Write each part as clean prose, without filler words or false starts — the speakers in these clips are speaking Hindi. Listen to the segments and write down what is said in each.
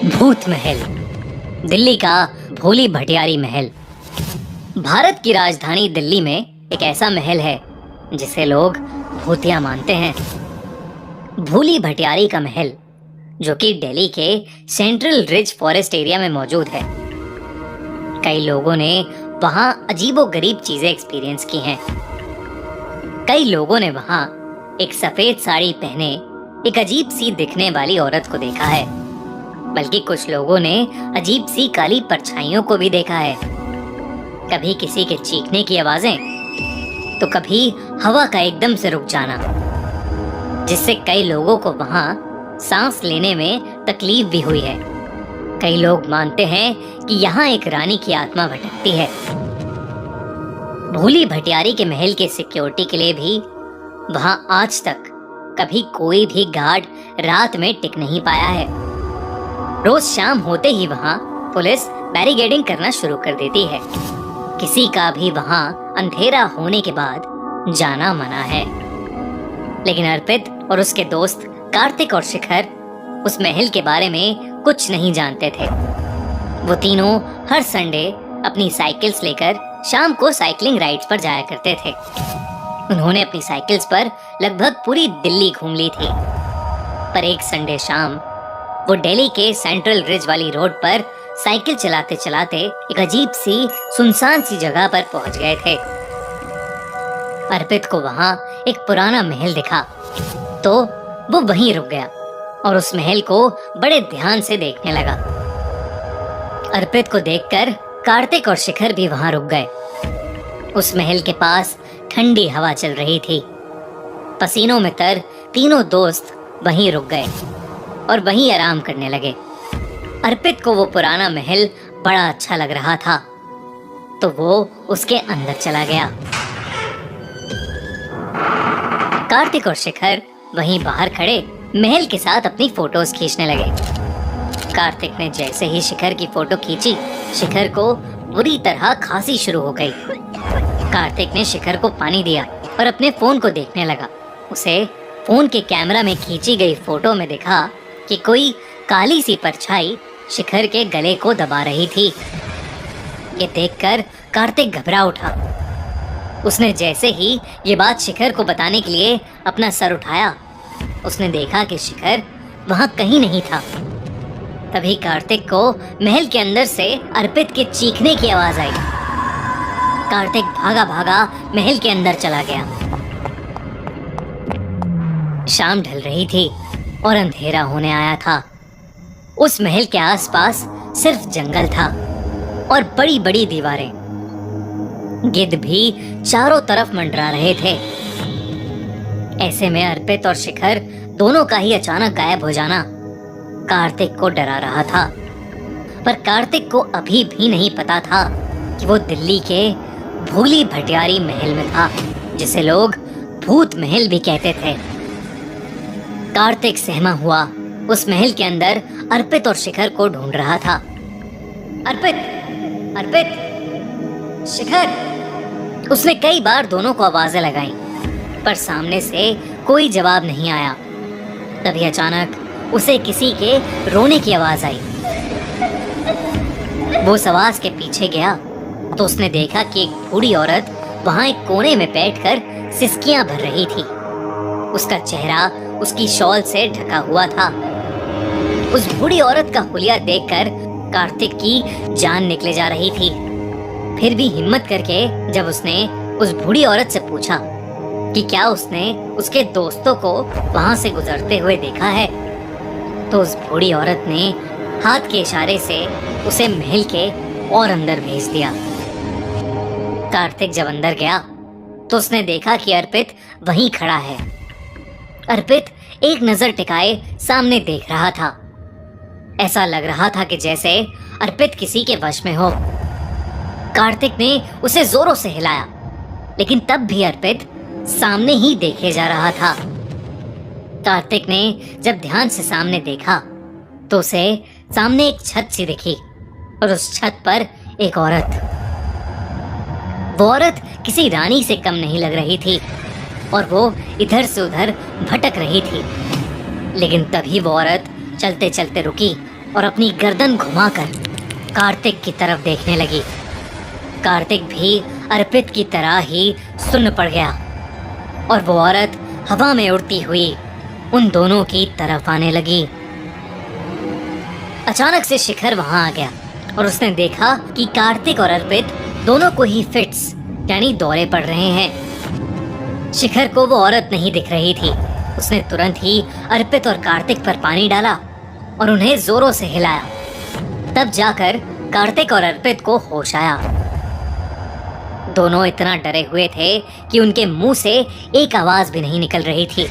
भूत महल, दिल्ली का भोली भटियारी महल। भारत की राजधानी दिल्ली में एक ऐसा महल है जिसे लोग भूतिया मानते हैं। भोली भटियारी का महल, जो कि दिल्ली के सेंट्रल रिज फॉरेस्ट एरिया में मौजूद है। कई लोगों ने वहां अजीबोगरीब चीजें एक्सपीरियंस की हैं। कई लोगों ने वहां एक सफेद साड़ी पहने एक अजीब सी दिखने वाली औरत को देखा है, बल्कि कुछ लोगों ने अजीब सी काली परछाइयों को भी देखा है। कभी किसी के चीखने की आवाजें, तो कभी हवा का एकदम से रुक जाना, जिससे कई लोगों को वहां सांस लेने में तकलीफ भी हुई है। कई लोग मानते हैं कि यहाँ एक रानी की आत्मा भटकती है। भोली भटियारी के महल के सिक्योरिटी के लिए भी वहां आज तक कभी कोई भी गार्ड रात में टिक नहीं पाया है। रोज शाम होते ही वहां पुलिस बैरिकेडिंग करना शुरू कर देती है। किसी का भी वहां अंधेरा होने के बाद जाना मना है। लेकिन अर्पित और उसके दोस्त कार्तिक और शिखर उस महल के बारे में कुछ नहीं जानते थे। वो तीनों हर संडे अपनी साइकिल्स लेकर शाम को साइकिलिंग राइड्स पर जाया करते थे। उन्होंने अपनी साइकिल्स पर लगभग पूरी दिल्ली घूम ली थी। पर एक संडे शाम वो दिल्ली के सेंट्रल रिज वाली रोड पर साइकिल चलाते चलाते एक अजीब सी सुनसान सी जगह पर पहुंच गए थे। अर्पित को वहां एक पुराना महल दिखा, तो वो वहीं रुक गया और उस महल को बड़े ध्यान से देखने लगा। अर्पित को देखकर कार्तिक और शिखर भी वहां रुक गए। उस महल के पास ठंडी हवा चल रही थी। पसीनों में तर तीनों दोस्त वहीं रुक गए और वहीं आराम करने लगे। अर्पित को वो पुराना महल बड़ा अच्छा लग रहा था, तो वो उसके अंदर चला गया। कार्तिक और शिखर वहीं बाहर खड़े महल के साथ अपनी फोटोज खींचने लगे। कार्तिक ने जैसे ही शिखर की फोटो खींची, शिखर को बुरी तरह खांसी शुरू हो गई। कार्तिक ने शिखर को पानी दिया और अपने फोन को देखने लगा। उसे फोन के कैमरा में खींची गई फोटो में देखा कि कोई काली सी परछाई शिखर के गले को दबा रही थी। ये देखकर कार्तिक घबरा उठा। उसने जैसे ही ये बात शिखर को बताने के लिए अपना सर उठाया, उसने देखा कि शिखर वहां कहीं नहीं था। तभी कार्तिक को महल के अंदर से अर्पित के चीखने की आवाज आई। कार्तिक भागा भागा महल के अंदर चला गया। शाम ढल रही थी और अंधेरा होने आया था। उस महल के आसपास सिर्फ जंगल था और बड़ी बड़ी दीवारें। गिद्ध भी चारों तरफ मंडरा रहे थे। ऐसे में अर्पित और शिखर दोनों का ही अचानक गायब हो जाना कार्तिक को डरा रहा था। पर कार्तिक को अभी भी नहीं पता था कि वो दिल्ली के भोली भटियारी महल में था, जिसे लोग भूत महल भी कहते थे। कार्तिक सहमा हुआ उस महल के अंदर अर्पित और शिखर को ढूंढ रहा था। अर्पित, अर्पित, शिखर। उसने कई बार दोनों को आवाजें लगाई, पर सामने से कोई जवाब नहीं आया। तभी अचानक उसे किसी के रोने की आवाज आई। वो उस आवाज के पीछे गया तो उसने देखा कि एक बूढ़ी औरत वहां एक कोने में बैठकर सिसकियां भर रही थी। उसका चेहरा उसकी शॉल से ढका हुआ था। उस बूढ़ी औरत का हुलिया देखकर कार्तिक की जान निकले जा रही थी। फिर भी हिम्मत करके जब उसने उस बूढ़ी औरत से पूछा कि क्या उसने उसके दोस्तों को वहां से गुजरते हुए देखा है, तो उस बूढ़ी औरत ने हाथ के इशारे से उसे महल के और अंदर भेज दिया। कार्तिक जब अंदर गया तो उसने देखा कि अर्पित वहीं खड़ा है। अर्पित एक नजर टिकाए सामने देख रहा था। ऐसा लग रहा था कि जैसे अर्पित किसी के वश में हो। कार्तिक ने उसे जोरों से हिलाया, लेकिन तब भी अर्पित सामने ही देखे जा रहा था। कार्तिक ने जब ध्यान से सामने देखा तो उसे सामने एक छत सी दिखी और उस छत पर एक औरत। वो औरत किसी रानी से कम नहीं लग रही थी और वो इधर से उधर भटक रही थी। लेकिन तभी वो औरत चलते चलते रुकी और अपनी गर्दन घुमाकर कार्तिक की तरफ देखने लगी। कार्तिक भी अर्पित की तरह ही सुन्न पड़ गया और वो औरत हवा में उड़ती हुई उन दोनों की तरफ आने लगी। अचानक से शिखर वहां आ गया और उसने देखा कि कार्तिक और अर्पित दोनों को ही फिट्स यानी दौरे पड़ रहे हैं। शिखर को वो औरत नहीं दिख रही थी। उसने तुरंत ही अर्पित और कार्तिक पर पानी डाला और उन्हें जोरों से हिलाया। तब जाकर कार्तिक और अर्पित को होश आया। दोनों इतना डरे हुए थे कि उनके मुंह से एक आवाज भी नहीं निकल रही थी।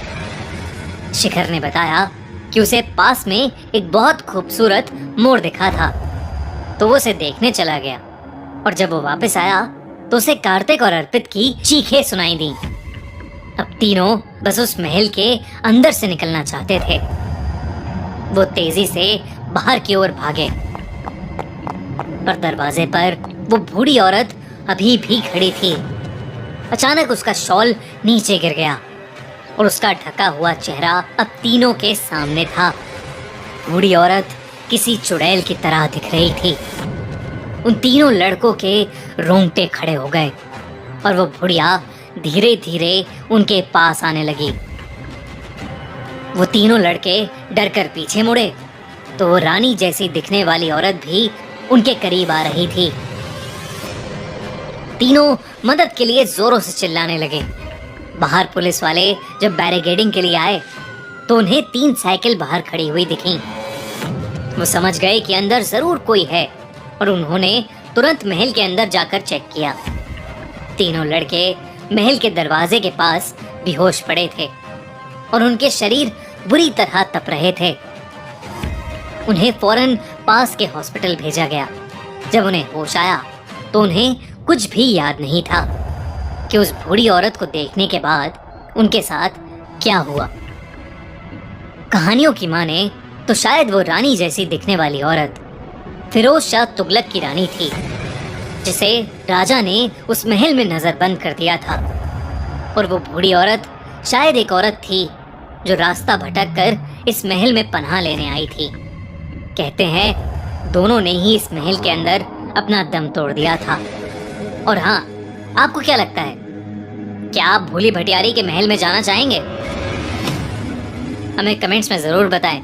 शिखर ने बताया कि उसे पास में एक बहुत खूबसूरत मोर दिखा था, तो वो उसे देखने चला गया और जब वो वापस आया तो उसे कार्तिक और अर्पित की चीखें सुनाई दी। अब तीनों बस उस महल के अंदर से निकलना चाहते थे। वो तेजी से बाहर की ओर भागे, पर दरवाजे पर वो बूढ़ी औरत अभी भी खड़ी थी। अचानक उसका शॉल नीचे गिर गया और उसका ढका हुआ चेहरा अब तीनों के सामने था। बूढ़ी औरत किसी चुड़ैल की तरह दिख रही थी। उन तीनों लड़कों के रोंगटे खड़े हो गए और वो बुढ़िया धीरे धीरे उनके पास आने लगी। वो तीनों लड़के डरकर पीछे मुड़े तो वो रानी जैसी दिखने वाली औरत भी उनके करीब आ रही थी। तीनों मदद के लिए जोरों से चिल्लाने लगे। बाहर पुलिस वाले जब बैरिकेडिंग के लिए आए तो उन्हें 3 साइकिल बाहर खड़ी हुई दिखी। वो समझ गए कि अंदर जरूर कोई है और उन्होंने तुरंत महल के अंदर जाकर चेक किया। तीनों लड़के महल के दरवाजे के पास बेहोश पड़े थे और उनके शरीर बुरी तरह तप रहे थे। उन्हें फौरन पास के हॉस्पिटल भेजा गया। जब उन्हें होश आया तो उन्हें कुछ भी याद नहीं था कि उस बूढ़ी औरत को देखने के बाद उनके साथ क्या हुआ। कहानियों की माने तो शायद वो रानी जैसी दिखने वाली औरत फिरोज शाह तुगलक की रानी थी, जिसे राजा ने उस महल में नजरबंद कर दिया था। और वो बूढ़ी औरत शायद एक औरत थी जो रास्ता भटक कर इस महल में पनाह लेने आई थी। कहते हैं दोनों ने ही इस महल के अंदर अपना दम तोड़ दिया था। और हाँ, आपको क्या लगता है, क्या आप भोली भटियारी के महल में जाना चाहेंगे? हमें कमेंट्स में जरूर बताएं।